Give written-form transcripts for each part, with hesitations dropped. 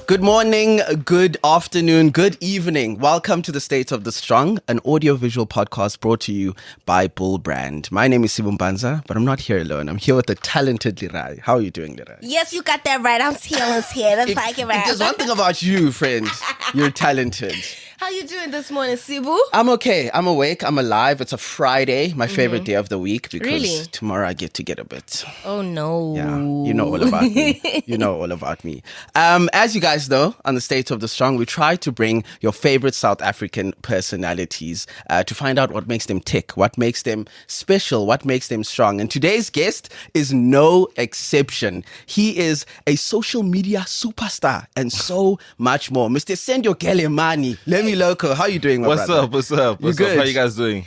Good morning, good afternoon, good evening. Welcome to the State of the Strong, an audio-visual podcast brought to you by Bull Brand. My name is Sibum Banza, but I'm not here alone. I'm here with the talented Lirai. How are you doing, Lirai? Yes, you got that right. I'm here. That's like it, right? There's one thing about you, friend. You're talented. How you doing this morning, Sibu? I'm okay. I'm awake. I'm alive. It's a Friday, my favorite day of the week, because Really? tomorrow I get to get a bit. Oh, no. Yeah, you know all about me. You know all about me. As you guys know, on the State of the Strong, we try to bring your favorite South African personalities to find out what makes them tick, what makes them special, what makes them strong. And today's guest is no exception. He is a social media superstar and so much more. Mr. Sendio Lemii, Lemii Loco. How are you doing, my brother? What's up? good? How you guys doing?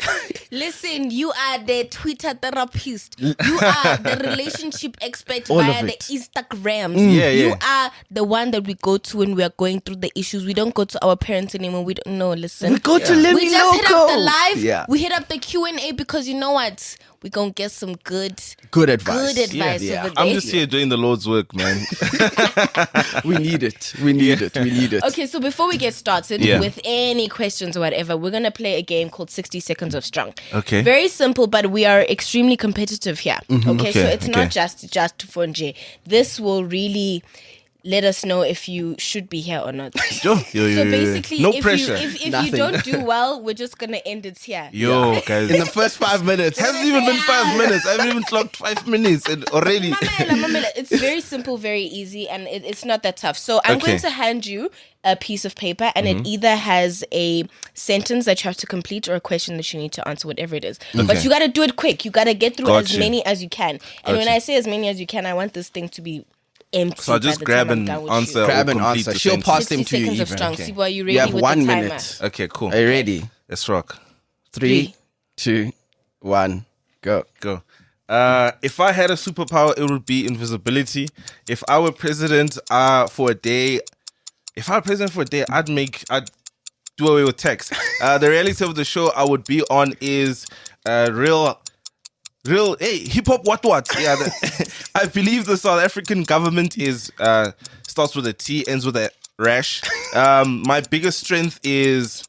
Listen, you are the Twitter therapist. You are the relationship expert All via of the it. Instagrams. Yeah, You yeah. are the one that we go to when we are going through the issues. We don't go to our parents anymore. We don't know. Listen. We go to Lemii We just hit Loco. up the live. Yeah. We hit up the Q&A because you know what? We're going to get some good advice. over there. I'm just here doing the Lord's work, man. We need it. We need it. We need it. Okay, so before we get started Yeah. with any questions or whatever, we're going to play a game called 60 Seconds of Strong. Okay. Very simple, but we are extremely competitive here. Okay, so Okay, it's okay. not just for Nje. This will really let us know if you should be here or not. Yo, So basically, no if pressure. if you Nothing. don't do well, we're just going to end it here. Yo, guys. In the first 5 minutes. Hasn't even been 5 minutes. I haven't even clocked 5 minutes and already. Mamela. It's very simple, very easy, and it's not that tough. So I'm Okay. going to hand you a piece of paper, and it either has a sentence that you have to complete or a question that you need to answer, whatever it is. But Okay. you got to do it quick. You got to get through Got as you. many as you can. And when you. I say as many as you can, I want this thing to be empty. So I'll just by the grab time I'm an done with answer. you. Grab or an complete answer. the She'll sentence. pass them 60 to you seconds of even. strong. Okay. Sibu, are you ready You have with 1 the timer? minute. Okay, cool. Are you ready? Let's rock. 3, 2, 1, go. Go. If I had a superpower, it would be invisibility. If I were president for a day, I'd do away with text. The reality of the show I would be on is real hey, hip hop what yeah. I believe the South African government is starts with a T, ends with a rash. My biggest strength is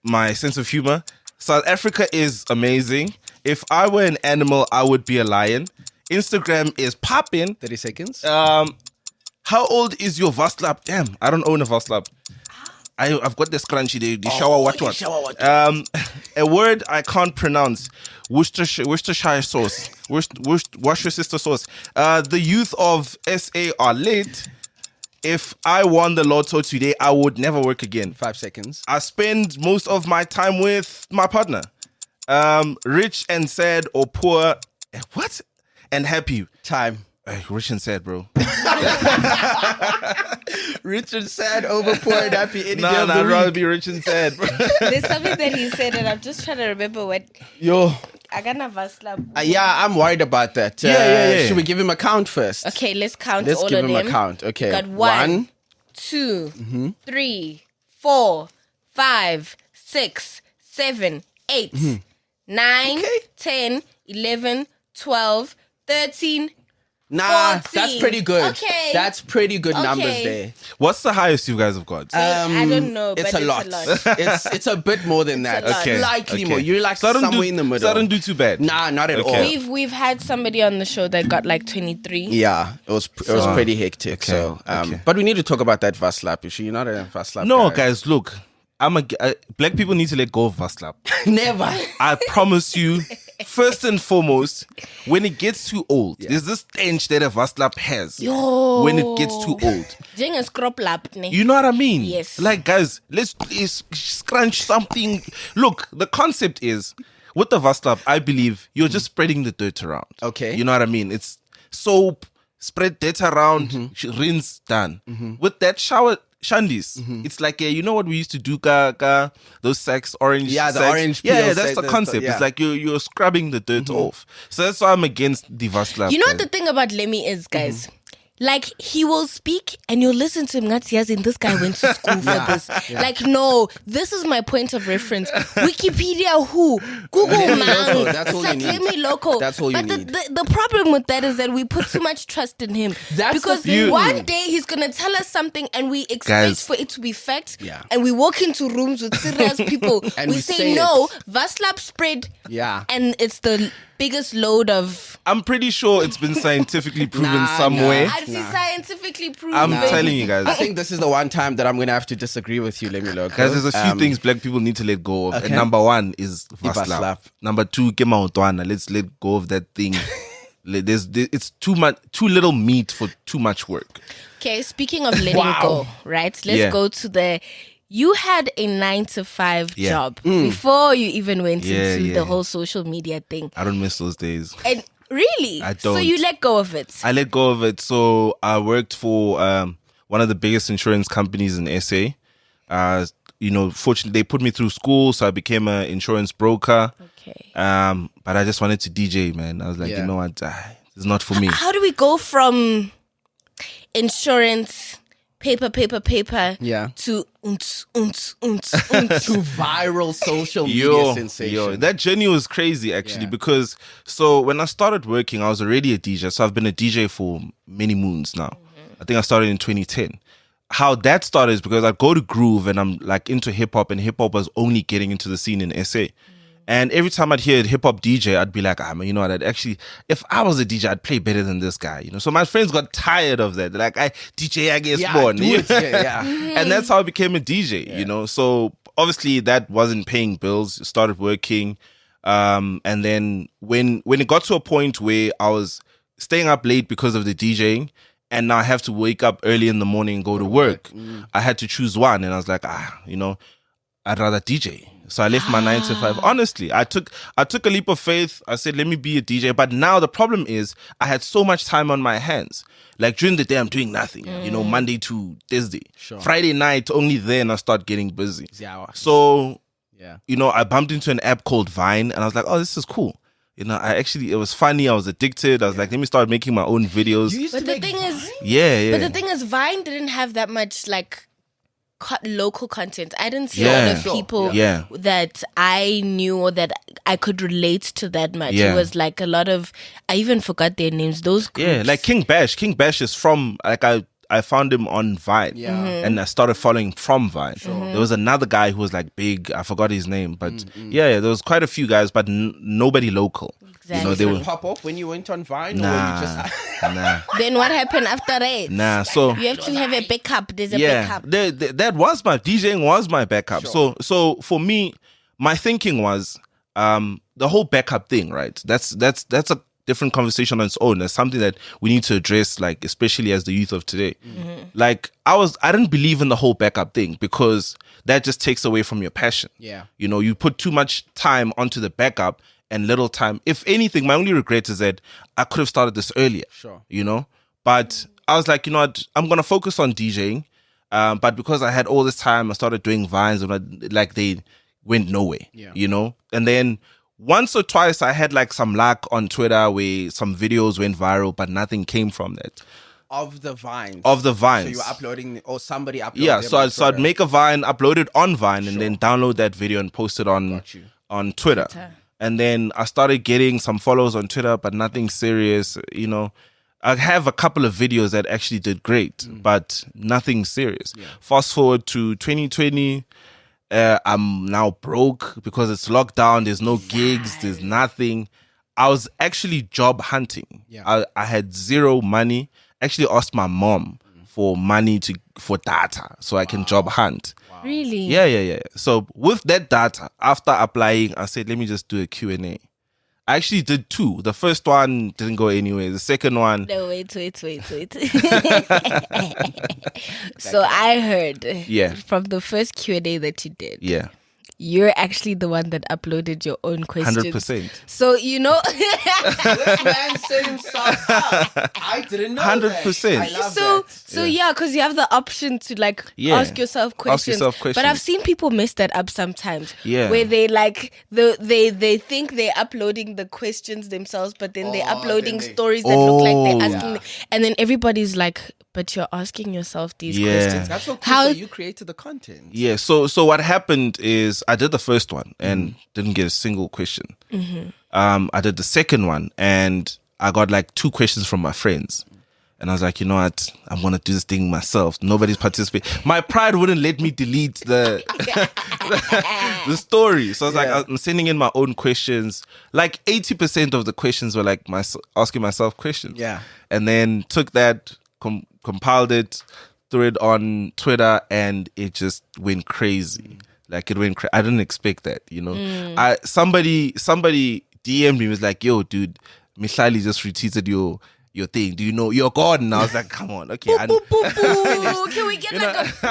my sense of humor. South Africa is amazing. If I were an animal, I would be a lion. Instagram is popping. 30 seconds. How old is your vasalab? Damn, I don't own a vasalab. I've got the scrunchy, the shower what. A word I can't pronounce. Worcestershire sauce. Worcestershire sauce. The youth of SA are lit. If I won the lotto today, I would never work again. 5 seconds. I spend most of my time with my partner. Rich and sad or poor. What? And happy. Time. Rich and sad, bro. Rich and sad, over poor and happy. Any day Nah, of the I'd rather week. be rich and sad, bro. There's something that he said, and I'm just trying to remember what. Yo. I got a vaslab. Yeah, I'm worried about that. Yeah. Should we give him a count first? Okay, let's count Let's all give of him them. a count. Okay. Got 1, 2, 3, 4, 5, 6, 7, 8, 9, 10, 11, 12, 13. Nah, 14. that's pretty good. Okay. That's pretty good numbers Okay. there. What's the highest you guys have got? I don't know, but It's a lot. it's a bit more than that. a lot. Okay. Slightly Okay. more. You're like So I don't somewhere do- in the middle. So I don't do too bad. Nah, not at Okay. all. We've had somebody on the show that got like 23. Yeah, it was pretty hectic. Okay, So, okay. but we need to talk about that vaslap issue. You're not a vaslap No, guy. guys, look. Black people need to let go of vaslap. Never. I promise you. First and foremost, when it gets too old, there's this stench that a vaslap has. Yo. When it gets too old. Doing a scrub lap. You know what I mean? Yes. Like, guys, let's scrunch something. Look, the concept is, with the vaslap, I believe you're just spreading the dirt around. Okay. You know what I mean? It's soap, spread dirt around, rinse, done. With that shower shandies. It's like you know what we used to do, those sex orange. Yeah, the sex? orange Yeah, peel that's the sex, concept. yeah. It's like you're scrubbing the dirt off. So that's why I'm against the vasalab. You know what the thing about Lemii is, guys? Like, he will speak and you'll listen to him. This guy went to school for this. Like, no, this is my point of reference. Wikipedia, who? Google, Lemii man. Loco, that's It's all like you need. Lemii Loco. That's all you but need. The problem with that is that we put too much trust in him. That's because the thing. one day he's going to tell us something and we expect Guys. for it to be fact. Yeah. And we walk into rooms with serious people. And we say say no, it. vasalab spread. Yeah. And it's the biggest load of... I'm pretty sure it's been scientifically proven Nah, somewhere. I'd say scientifically proven. I'm telling you guys. I think this is the one time that I'm going to have to disagree with you, Lemii Loco. Guys, there's a few things black people need to let go of. okay. And number one is vasalab. Vasalab. Number two, kemaotwana. Let's let go of that thing. It's too little meat for too much work. Okay, speaking of letting go, right? Let's go to the... You had a 9-to-5 Yeah. job before you even went into yeah. the whole social media thing. I don't miss those days. And really? I So don't. you let go of it? I let go of it. So I worked for one of the biggest insurance companies in SA. Fortunately, they put me through school, so I became an insurance broker. Okay. But I just wanted to DJ, man. I was like, Yeah. you know what? It's not for me. How do we go from insurance, paper, Yeah. to To viral social media sensation. Yo, that journey was crazy actually because so when I started working, I was already a DJ. So I've been a DJ for many moons now. I think I started in 2010. How that started is because I go to Groove and I'm like into hip hop, and hip hop was only getting into the scene in SA. And every time I'd hear a hip hop DJ, I'd be like, man, you know what? If I was a DJ, I'd play better than this guy. So my friends got tired of that. They're like, DJ, I guess Yeah, born. do it, yeah. And that's how I became a DJ, So obviously that wasn't paying bills. Started working. And then when it got to a point where I was staying up late because of the DJing, and now I have to wake up early in the morning and go to work, I had to choose one. And I was like, I'd rather DJ. So I left my 9-to-5. Honestly, I took a leap of faith. I said, let me be a DJ. But now the problem is I had so much time on my hands. Like during the day, I'm doing nothing, Monday to Thursday. Sure. Friday night, only then I start getting busy. Yeah. So, Yeah. I bumped into an app called Vine and I was like, oh, this is cool. It was funny. I was addicted. I was like, let me start making my own videos. But the thing is... Yeah. But the thing is, Vine didn't have that much like local content. I didn't see Yeah. a lot of people Yeah. that I knew or that I could relate to that much. Yeah. It was like a lot of... I even forgot their names. Those groups. Yeah, like King Bash. King Bash is from, like, I found him on Vine. Yeah. Mhm. And I started following from Vine. There was another guy who was like big. I forgot his name. But yeah, there was quite a few guys, but nobody local. Exactly. They Did were... it pop off when you went on Vine? Or Nah, you just... nah. Then what happened after that? Nah, so... You have to have a backup. There's a Yeah, backup. that was my DJing was my backup. Sure. So for me, my thinking was the whole backup thing, right? That's a different conversation on its own. That's something that we need to address, like especially as the youth of today. Like I didn't believe in the whole backup thing because that just takes away from your passion. Yeah. You put too much time onto the backup and little time. If anything, my only regret is that I could have started this earlier. Sure. But I was like, what? I'm gonna focus on DJing. But because I had all this time, I started doing vines and like they went nowhere. Yeah. And then once or twice I had like some luck on Twitter where some videos went viral, but nothing came from that. Of the Vines. So you were uploading, or somebody uploaded. Yeah, them so on I'd Twitter. make a Vine, upload it on Vine, and then download that video and post it on Got you. Twitter. Twitter. And then I started getting some follows on Twitter, but nothing serious. I have a couple of videos that actually did great, but nothing serious. Fast forward to 2020, I'm now broke because it's lockdown. There's no gigs. There's nothing. I was actually job hunting. Yeah. I had zero money. Actually asked my mom for money for data so I can job hunt. Really? Yeah. So with that data, after applying, I said, let me just do a Q&A. I actually did 2. The first one didn't go anywhere. The second one... No, wait. So I heard Yeah. from the first Q&A that you did, Yeah. you're actually the one that uploaded your own questions. 100%. So, you know, This man set himself up. I didn't know 100%. that. I love so that. yeah, because you have the option to like Yeah. ask yourself questions. But I've seen people mess that up sometimes. Yeah. Where they like they think they're uploading the questions themselves, but then they're uploading stories that look like they're asking, and then everybody's like, "But you're asking yourself these questions." That's so cool. So you created the content. Yeah. So what happened is I did the first one and didn't get a single question. I did the second one and I got like 2 questions from my friends. And I was like, you know what? I'm going to do this thing myself. Nobody's participating. My pride wouldn't let me delete the story. So I was like, I'm sending in my own questions. Like 80% of the questions were like asking myself questions. Yeah. And then took that, compiled it, threw it on Twitter, and it just went crazy. Like it went I didn't expect that, you know. Somebody DM'd me, was like, yo, dude, Mihlali just retweeted your thing. Do you know you're gone? And I was like, come on, okay. Can we get like a He's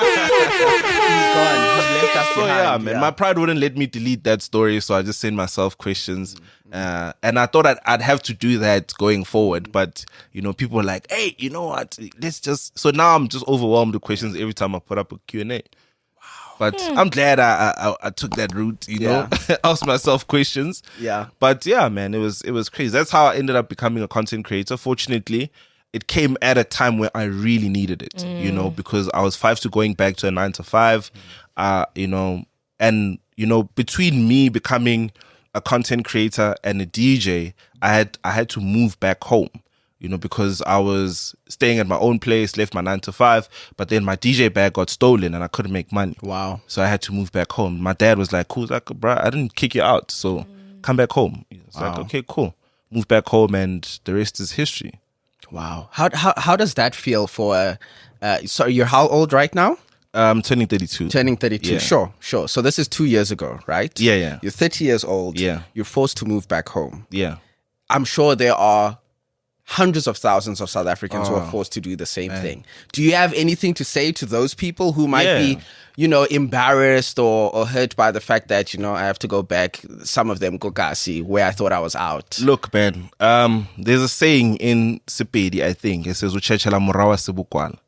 gone. He's left us So yeah, behind. man, my pride wouldn't let me delete that story, so I just sent myself questions. And I thought I'd have to do that going forward, but you know, people were like, hey, you know what? Let's just. So now I'm just overwhelmed with questions every time I put up a Q&A. But I'm glad I took that route, you know, ask myself questions. Yeah. But yeah, man, it was crazy. That's how I ended up becoming a content creator. Fortunately, it came at a time where I really needed it, you know, because I was 5 to going back to a 9 to 5, you know, and, you know, between me becoming a content creator and a DJ, I had to move back home. You know, because I was staying at my own place, left my 9 to 5, but then my DJ bag got stolen and I couldn't make money. Wow. So I had to move back home. My dad was like, cool, like, bro, I didn't kick you out, so come back home. It's like, okay, cool. Move back home and the rest is history. Wow. How does that feel for sorry, you're how old right now? Turning 32. Turning 32. Yeah. Sure. So this is 2 years ago, right? Yeah. You're 30 years old. Yeah. You're forced to move back home. Yeah. I'm sure there are hundreds of thousands of South Africans who are forced to do the same thing. Do you have anything to say to those people who might be, you know, embarrassed or hurt by the fact that, you know, I have to go back? Some of them go Gasi, where I thought I was out. Look, man, there's a saying in Sepedi, I think. It says, "Uchechela morawa sebukwala."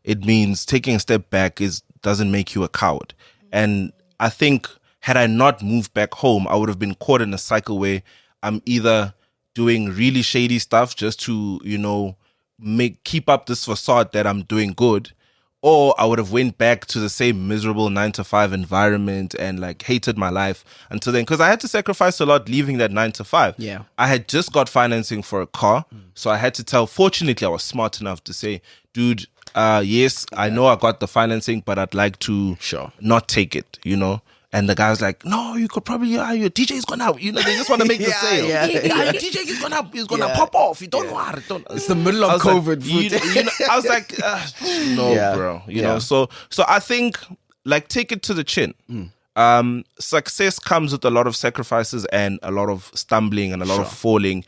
It means taking a step back doesn't make you a coward. And I think had I not moved back home, I would have been caught in a cycle where I'm either doing really shady stuff just to, you know, keep up this facade that I'm doing good, or I would have went back to the same miserable 9 to 5 environment and like hated my life until then, because I had to sacrifice a lot leaving that 9 to 5. Yeah. I had just got financing for a car, so I had to tell. Fortunately, I was smart enough to say, dude, yes, I know I got the financing, but I'd like to not take it, you know. And the guy was like, no, you could probably, your DJ is going to, you know, they just want to make the sale. Yeah. Your DJ is going to pop off. You don't worry. It's the middle of COVID. Like, you know, I was like, no, bro. You know, so I think, like, take it to the chin. Success comes with a lot of sacrifices and a lot of stumbling and a lot of falling.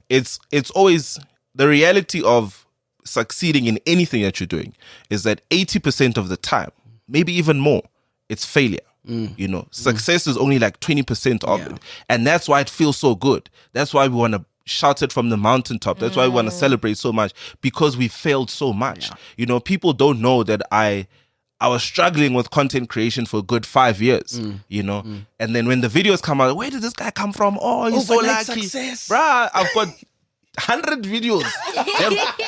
It's always the reality of succeeding in anything that you're doing is that 80% of the time, maybe even more, it's failure. You know, success is only like 20% of it. And that's why it feels so good. That's why we want to shout it from the mountaintop. That's why we want to celebrate so much, because we failed so much. You know, people don't know that I was struggling with content creation for a good 5 years, you know. And then when the videos come out, where did this guy come from? Oh, he's so lucky. Bruh, I've got 100 videos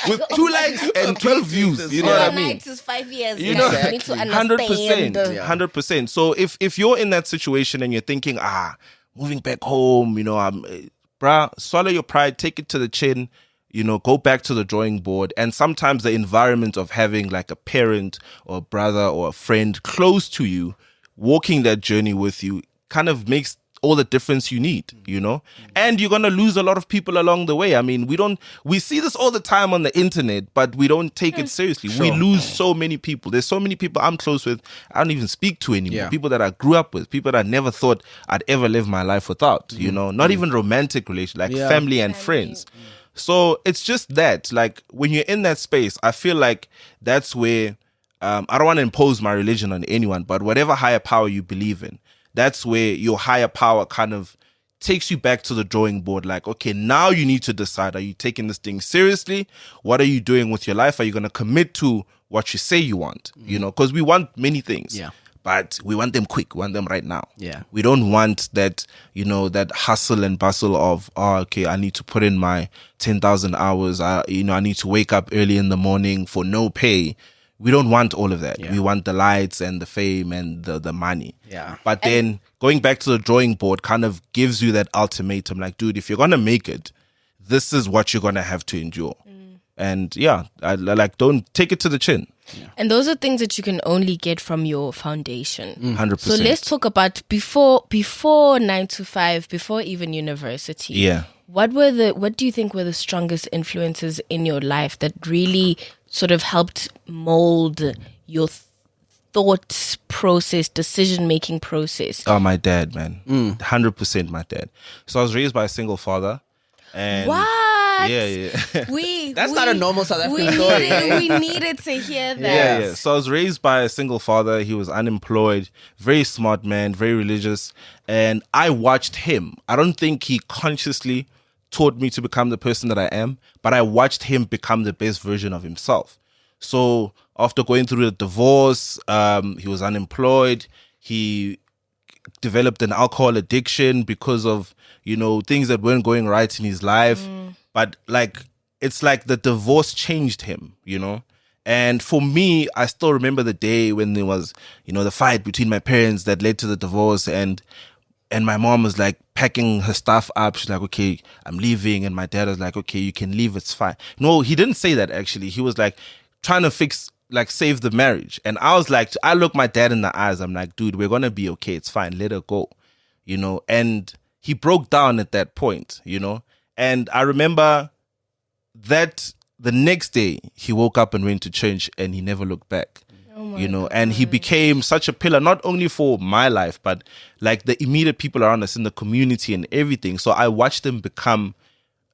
with 2 likes and 12 views. You know what I mean? Nights is 5 years. You know, You need to understand. 100%. So if you're in that situation and you're thinking, moving back home, you know, bruh, swallow your pride, take it to the chin, you know, go back to the drawing board. And sometimes the environment of having like a parent or a brother or a friend close to you, walking that journey with you, kind of makes all the difference you need, you know. And you're going to lose a lot of people along the way. I mean, we see this all the time on the internet, but we don't take it seriously. We lose so many people. There's so many people I'm close with I don't even speak to anymore. People that I grew up with, people that I never thought I'd ever live my life without, you know. Not even romantic relations, like family and friends. So it's just that, like, when you're in that space, I feel like that's where I don't want to impose my religion on anyone, but whatever higher power you believe in, that's where your higher power kind of takes you back to the drawing board. Like, okay, now you need to decide, are you taking this thing seriously? What are you doing with your life? Are you going to commit to what you say you want? You know, because we want many things. Yeah. But we want them quick. We want them right now. Yeah. We don't want that, you know, that hustle and bustle of, oh, okay, I need to put in my 10,000 hours. I need to wake up early in the morning for no pay. We don't want all of that. Yeah. We want the lights and the fame and the money. Yeah. But then going back to the drawing board kind of gives you that ultimatum. Like, dude, if you're going to make it, this is what you're going to have to endure. And yeah, I like, don't take it to the chin. Yeah. And those are things that you can only get from your foundation. 100%. So let's talk about before 9 to 5, before even university. Yeah. What do you think were the strongest influences in your life that really sort of helped mold your thought process, decision-making process? Oh, my dad, man. 100% my dad. So I was raised by a single father. And What? Yeah. That's not a normal South African story. We needed to hear that. Yeah. So I was raised by a single father. He was unemployed, very smart man, very religious. And I watched him. I don't think he consciously taught me to become the person that I am, but I watched him become the best version of himself. So after going through a divorce, he was unemployed. He developed an alcohol addiction because of, you know, things that weren't going right in his life. But like, it's like the divorce changed him, you know? And for me, I still remember the day when there was, you know, the fight between my parents that led to the divorce, and my mom was like packing her stuff up. She's like, okay, I'm leaving. And my dad was like, okay, you can leave. It's fine. No, he didn't say that actually. He was like trying to save the marriage. And I was like, I look my dad in the eyes. I'm like, dude, we're going to be okay. It's fine. Let her go, you know? And he broke down at that point, you know? And I remember that the next day he woke up and went to church and he never looked back. You know, and he became such a pillar, not only for my life, but like the immediate people around us in the community and everything. So I watched him become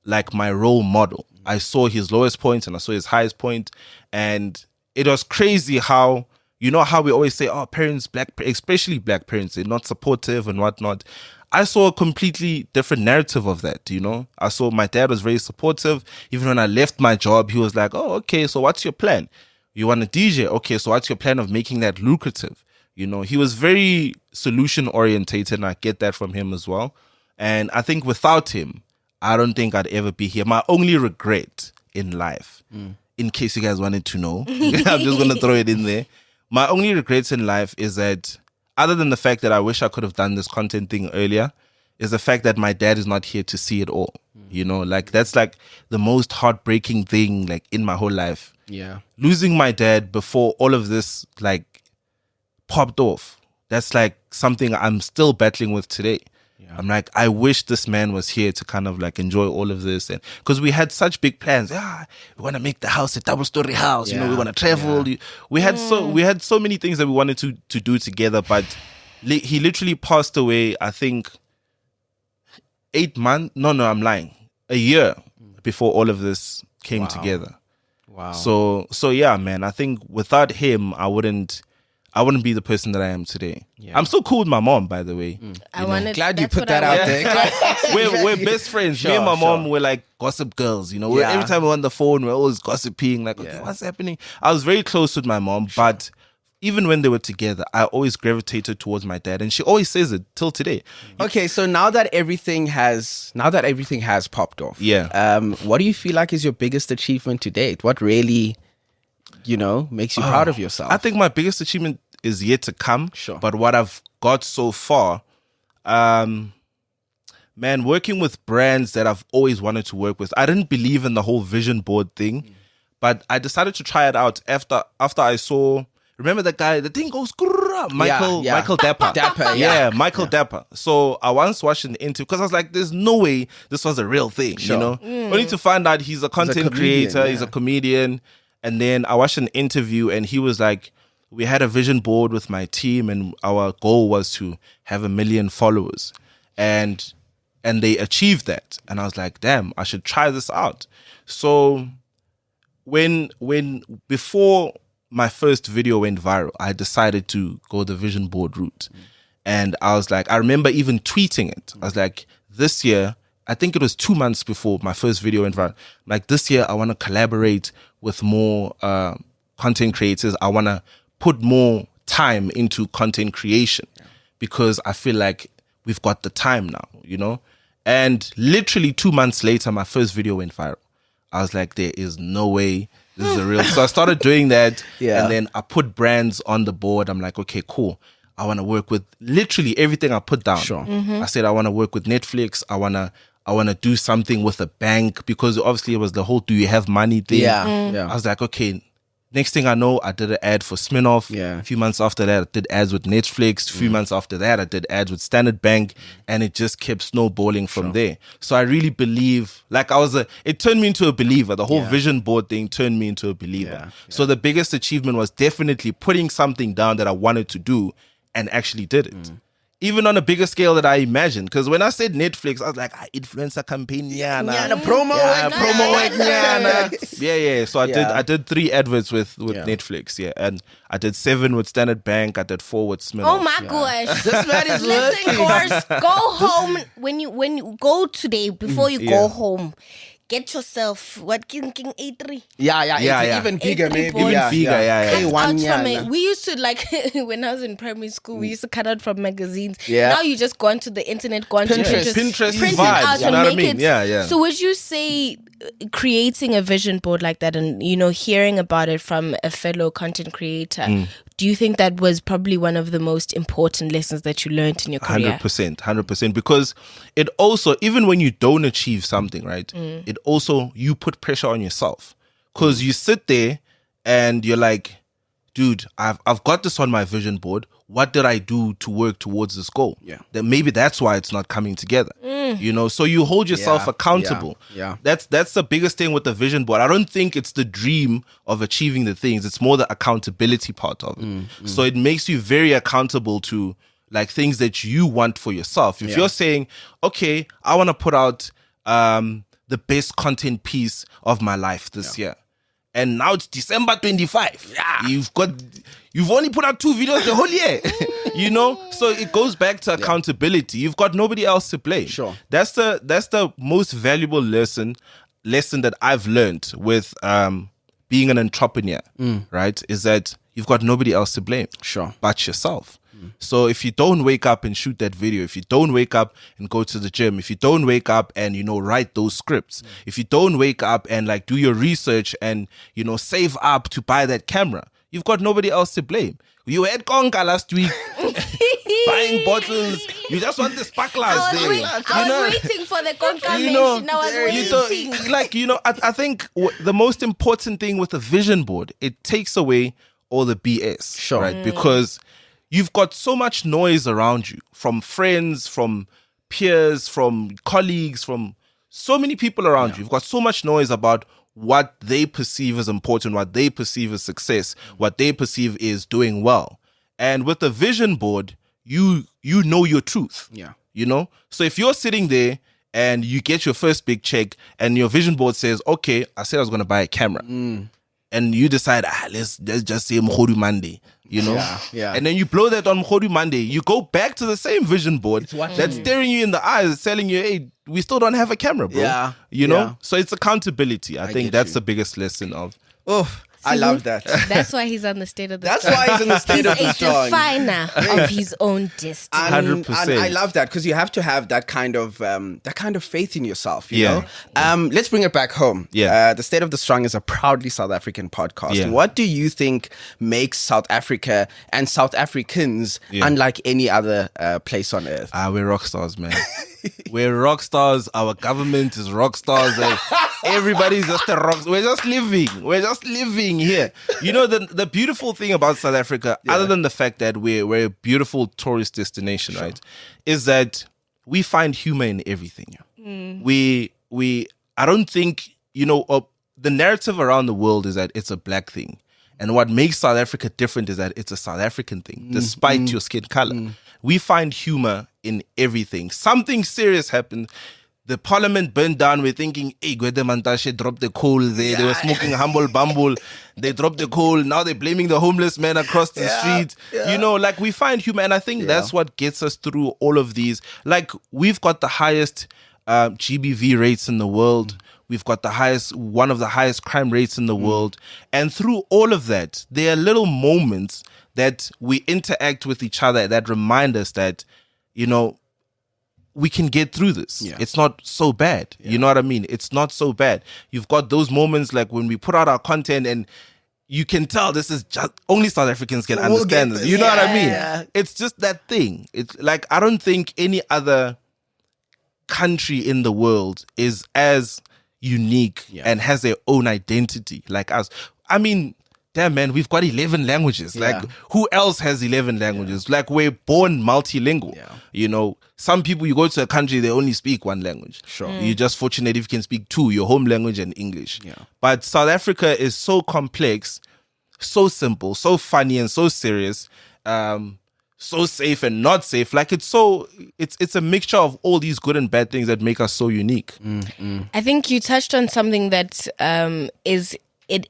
like my role model. I saw his lowest point and I saw his highest point. And it was crazy how, you know, how we always say, oh, parents, especially black parents, they're not supportive and whatnot. I saw a completely different narrative of that, you know. I saw my dad was very supportive. Even when I left my job, he was like, oh, okay, so what's your plan? You want a DJ? Okay, so what's your plan of making that lucrative? You know, he was very solution orientated, and I get that from him as well. And I think without him, I don't think I'd ever be here. My only regret in life, in case you guys wanted to know, I'm just going to throw it in there. My only regrets in life is that, other than the fact that I wish I could have done this content thing earlier, is the fact that my dad is not here to see it all. You know, like that's like the most heartbreaking thing like in my whole life. Yeah. Losing my dad before all of this like popped off. That's like something I'm still battling with today. Yeah. I'm like, I wish this man was here to kind of like enjoy all of this. And because we had such big plans. We want to make the house a double-story house. You know, we want to travel. We had so many things that we wanted to do together. But he literally passed away, I think, 8 months. No, I'm lying. A year before all of this came together. Wow. So yeah, man. I think without him, I wouldn't be the person that I am today. Yeah. I'm still cool with my mom, by the way. Glad you put that out there. We're best friends. Me and my mom were like gossip girls. You know, every time we're on the phone, we're always gossiping. Like, okay, what's happening? I was very close with my mom, but even when they were together, I always gravitated towards my dad, and she always says it till today. Okay, so now that everything has popped off, what do you feel like is your biggest achievement to date? What really, you know, makes you proud of yourself? I think my biggest achievement is yet to come. Sure. But what I've got so far, man, working with brands that I've always wanted to work with. I didn't believe in the whole vision board thing, but I decided to try it out after I saw. Remember that guy? The thing goes Michael Dapper. Michael Dapper. So I once watched an interview because I was like, "There's no way this was a real thing." Sure. You know, only to find out he's a content creator, he's a comedian, and then I watched an interview and he was like, "We had a vision board with my team, and our goal was to have 1 million followers, and they achieved that." And I was like, "Damn, I should try this out." So when before my first video went viral, I decided to go the vision board route. And I was like, I remember even tweeting it. I was like, this year, I think it was 2 months before my first video went viral. Like, this year, I want to collaborate with more content creators. I want to put more time into content creation because I feel like we've got the time now, you know? And literally 2 months later, my first video went viral. I was like, there is no way this is a real. So I started doing that. And then I put brands on the board. I'm like, okay, cool. I want to work with literally everything I put down. Sure. I said, I want to work with Netflix. I want to do something with a bank because obviously it was the whole do you have money thing. I was like, okay, next thing I know, I did an ad for Smirnoff. A few months after that, I did ads with Netflix. A few months after that, I did ads with Standard Bank. And it just kept snowballing from there. So I really believe, like it turned me into a believer. The whole vision board thing turned me into a believer. So the biggest achievement was definitely putting something down that I wanted to do and actually did it. Even on a bigger scale that I imagined. Because when I said Netflix, I was like, influencer campaign, promo. Yeah. So I did 3 adverts with Netflix, and I did 7 with Standard Bank. I did 4 with Smirnoff. Oh my gosh! This man is Listen, Course, go home when you go today before you go home. Get yourself King A3. It's even bigger, maybe. boards. Even bigger, A1, We used to like when I was in primary school. We used to cut out from magazines. Yeah. Now you just go onto the internet, go onto Pinterest. Pinterest print it vibes, out you and know what I make mean? it. Yeah. So would you say creating a vision board like that and hearing about it from a fellow content creator, do you think that was probably one of the most important lessons that you learned in your career? 100%. Because it also, even when you don't achieve something, right? It also, you put pressure on yourself. Because you sit there and you're like, dude, I've got this on my vision board. What did I do to work towards this goal? Then maybe that's why it's not coming together. So you hold yourself accountable. That's the biggest thing with the vision board. I don't think it's the dream of achieving the things. It's more the accountability part of it. So it makes you very accountable to like things that you want for yourself. If you're saying, okay, I want to put out the best content piece of my life this year. And now it's December 25. You've only put out 2 videos the whole year. So it goes back to accountability. You've got nobody else to blame. Sure. That's the most valuable lesson that I've learned with being an entrepreneur, right? Is that you've got nobody else to blame. Sure. But yourself. So if you don't wake up and shoot that video, if you don't wake up and go to the gym, if you don't wake up and, write those scripts, if you don't wake up and like do your research and, save up to buy that camera, you've got nobody else to blame. You were at Konka last week buying bottles. You just want the sparklers there. I was waiting for the confirmation. I was waiting. I think the most important thing with a vision board, it takes away all the BS. Sure. Right? Because you've got so much noise around you from friends, from peers, from colleagues, from so many people around you. You've got so much noise about what they perceive as important, what they perceive as success, what they perceive is doing well. And with a vision board, you know your truth. So if you're sitting there and you get your first big check and your vision board says, okay, I said I was going to buy a camera. And you decide, let's just say Mkhodu Monday, And then you blow that on Mkhodu Monday. You go back to the same vision board that's staring you in the eyes, telling you, hey, we still don't have a camera, bro. So it's accountability. I think that's the biggest lesson of. I love that. That's why he's on the state of the That's why he's in the state of the He's a strong. definer of his own destiny. 100%. And I love that because you have to have that kind of faith in yourself. You know. Let's bring it back home. The State of the Strong is a proudly South African podcast. What do you think makes South Africa and South Africans unlike any other place on earth? We're rock stars, man. We're rock stars. Our government is rock stars. Everybody's just a rock. We're just living here. The beautiful thing about South Africa, other than the fact that we're a beautiful tourist destination, right, is that we find humor in everything. I don't think the narrative around the world is that it's a black thing, and what makes South Africa different is that it's a South African thing, despite your skin color. We find humor in everything. Something serious happens. the parliament burned down. We're thinking, hey, Gwede Mantashe dropped the coal there. They were smoking humble bumble. They dropped the coal. Now they're blaming the homeless man across the street. You know, like we find humor. And I think that's what gets us through all of these. Like we've got the highest GBV rates in the world. We've got one of the highest crime rates in the world. And through all of that, there are little moments that we interact with each other that remind us that, you know, we can get through this. Yeah. It's not so bad. Yeah. You know what I mean? It's not so bad. You've got those moments like when we put out our content and you can tell this is just only South Africans can understand this. You know what I mean? Yeah. It's just that thing. It's like, I don't think any other country in the world is as unique and has their own identity like us. I mean, damn man, we've got 11 languages. Like who else has 11 languages? Like we're born multilingual. You know, some people, you go to a country, they only speak one language. Sure. You're just fortunate if you can speak two, your home language and English. But South Africa is so complex, so simple, so funny and so serious, so safe and not safe. Like it's a mixture of all these good and bad things that make us so unique. I think you touched on something that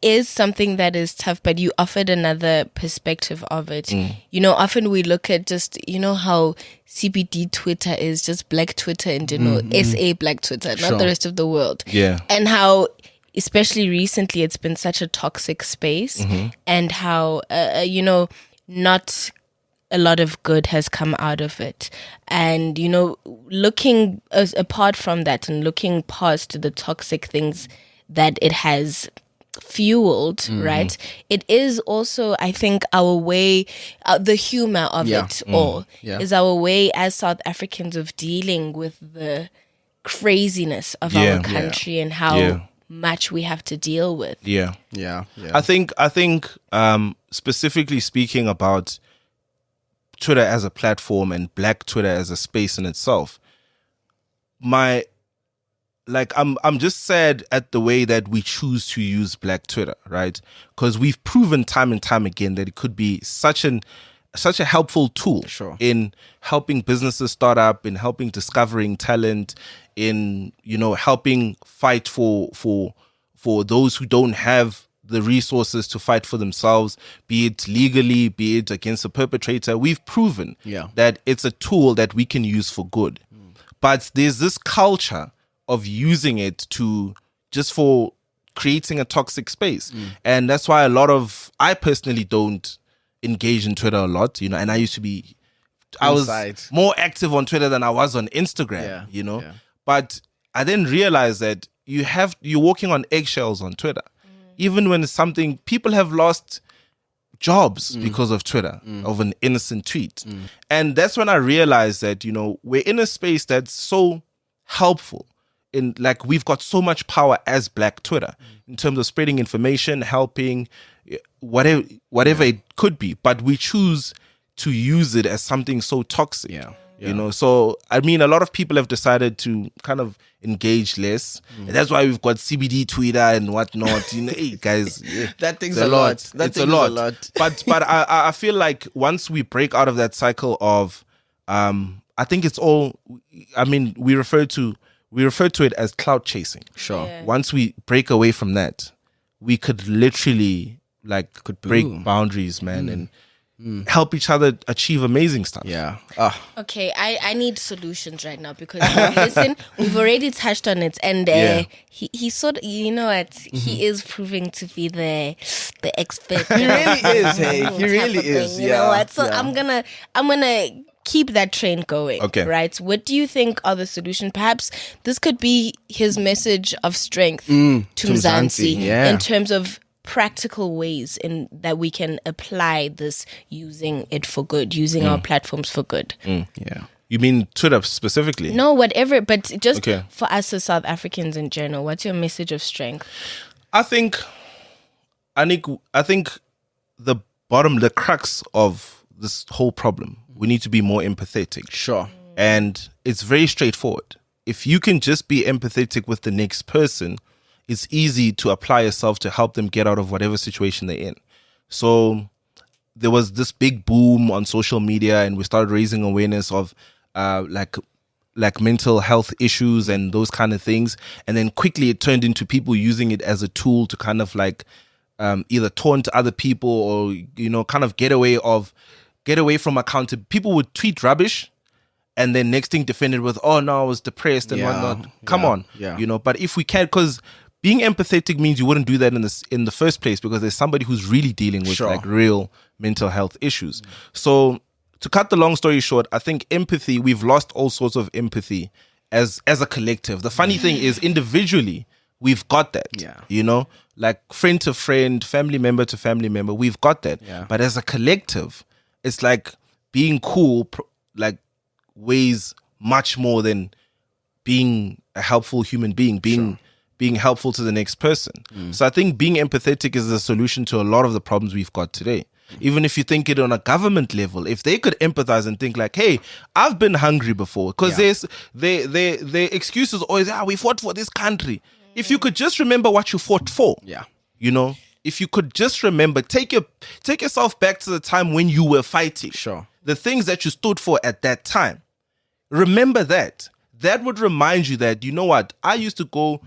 is something that is tough, but you offered another perspective of it. You know, often we look at just, you know, how CBD Twitter is just black Twitter in general, SA black Twitter, not the rest of the world. Yeah. And how, especially recently, it's been such a toxic space, and how, you know, not a lot of good has come out of it. And, you know, looking apart from that and looking past the toxic things that it has fueled, right? It is also, I think, our way, the humor of it all is our way as South Africans of dealing with the craziness of our country and how much we have to deal with. I think specifically speaking about Twitter as a platform and Black Twitter as a space in itself, I'm just sad at the way that we choose to use Black Twitter, right? Because we've proven time and time again that it could be such a helpful tool in helping businesses start up, in helping discovering talent, in, you know, helping fight for those who don't have the resources to fight for themselves, be it legally, be it against a perpetrator. We've proven that it's a tool that we can use for good. But there's this culture of using it to just for creating a toxic space. And that's why I personally don't engage in Twitter a lot, you know, and I was more active on Twitter than I was on Instagram, you know. But I then realized that you're walking on eggshells on Twitter. Even when it's something, people have lost jobs because of Twitter, of an innocent tweet. And that's when I realized that, you know, we're in a space that's so helpful. In like, we've got so much power as Black Twitter in terms of spreading information, helping, whatever it could be. But we choose to use it as something so toxic. You know, so I mean, a lot of people have decided to kind of engage less. And that's why we've got CBD Twitter and whatnot. You know, hey guys, that thing's a lot. It's a lot. But I feel like once we break out of that cycle of, I think it's all. I mean, we refer to it as clout chasing. Once we break away from that, we could literally break boundaries, man, and help each other achieve amazing stuff. Okay, I need solutions right now because listen, we've already touched on it, and he sort of, you know what, he is proving to be the expert. He really is. Hey, he really is. You know what? So I'm gonna keep that train going. Okay. Right? What do you think are the solutions? Perhaps this could be his message of strength to Mzansi in terms of practical ways in that we can apply this, using it for good, using our platforms for good. You mean Twitter specifically? No, whatever, but just for us as South Africans in general, what's your message of strength? I think the crux of this whole problem, we need to be more empathetic. And it's very straightforward. If you can just be empathetic with the next person, it's easy to apply yourself to help them get out of whatever situation they're in. So there was this big boom on social media, and we started raising awareness of like mental health issues and those kind of things. And then quickly it turned into people using it as a tool to kind of like either taunt other people or, you know, kind of get away from accountability. People would tweet rubbish and then next thing defend it with, oh no, I was depressed and whatnot. Come on. Yeah. You know, but if we can, because being empathetic means you wouldn't do that in the first place because there's somebody who's really dealing with like real mental health issues. So to cut the long story short, I think empathy, we've lost all sorts of empathy as a collective. The funny thing is individually, we've got that, you know, like friend to friend, family member to family member, we've got that. Yeah. But as a collective, it's like being cool, like weighs much more than being a helpful human being, being helpful to the next person. So I think being empathetic is the solution to a lot of the problems we've got today. Even if you think it on a government level, if they could empathize and think like, hey, I've been hungry before, because their excuse is always, we fought for this country. If you could just remember what you fought for, you know, if you could just remember, take yourself back to the time when you were fighting, the things that you stood for at that time. Remember that. That would remind you that, you know what, I used to go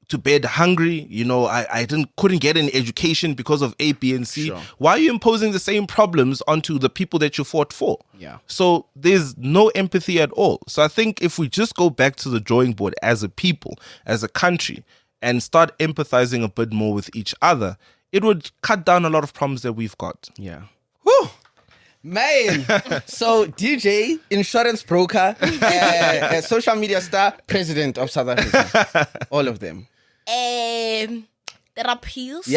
to bed hungry, you know, I couldn't get an education because of A, B, and C. Why are you imposing the same problems onto the people that you fought for? So there's no empathy at all. So I think if we just go back to the drawing board as a people, as a country, and start empathizing a bit more with each other, it would cut down a lot of problems that we've got. Whew. Man, so DJ, insurance broker, social media star, president of South Africa, all of them. Therapies.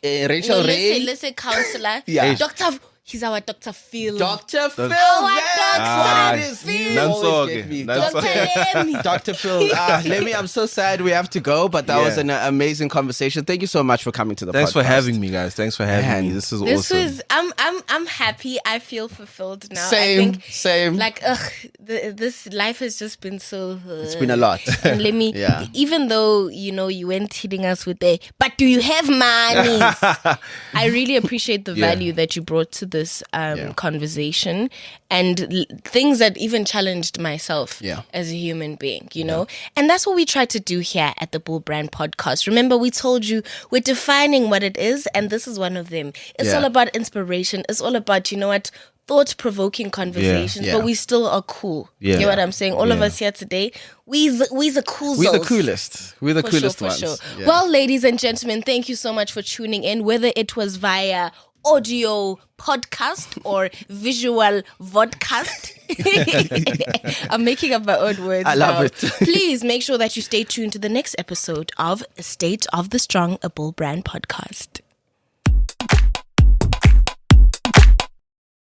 Rachel Ray. Let's say counselor. Doctor. He's our Dr. Phil. Dr. Phil. Dr. Phil. Dr. Phil. Lemii, I'm so sad we have to go, but that was an amazing conversation. Thank you so much for coming to the podcast. Thanks for having me, guys. Thanks for having me. This is awesome. I'm happy. I feel fulfilled now. Same. Like, this life has just been so... it's been a lot. And Lemii, even though, you know, you weren't hitting us with but do you have money? I really appreciate the value that you brought to this conversation and things that even challenged myself as a human being, you know? And that's what we try to do here at the Bull Brand Podcast. Remember, we told you we're defining what it is, and this is one of them. It's all about inspiration. It's all about, you know what, thought-provoking conversations, but we still are cool. You know what I'm saying? All of us here today, we're the cool We're the coolest. We're the coolest for ones. Sure. Yeah. Well, ladies and gentlemen, thank you so much for tuning in, whether it was via audio podcast or visual vodcast. I'm making up my own words. I love it. Please make sure that you stay tuned to the next episode of State of the Strong, a Bull Brand podcast.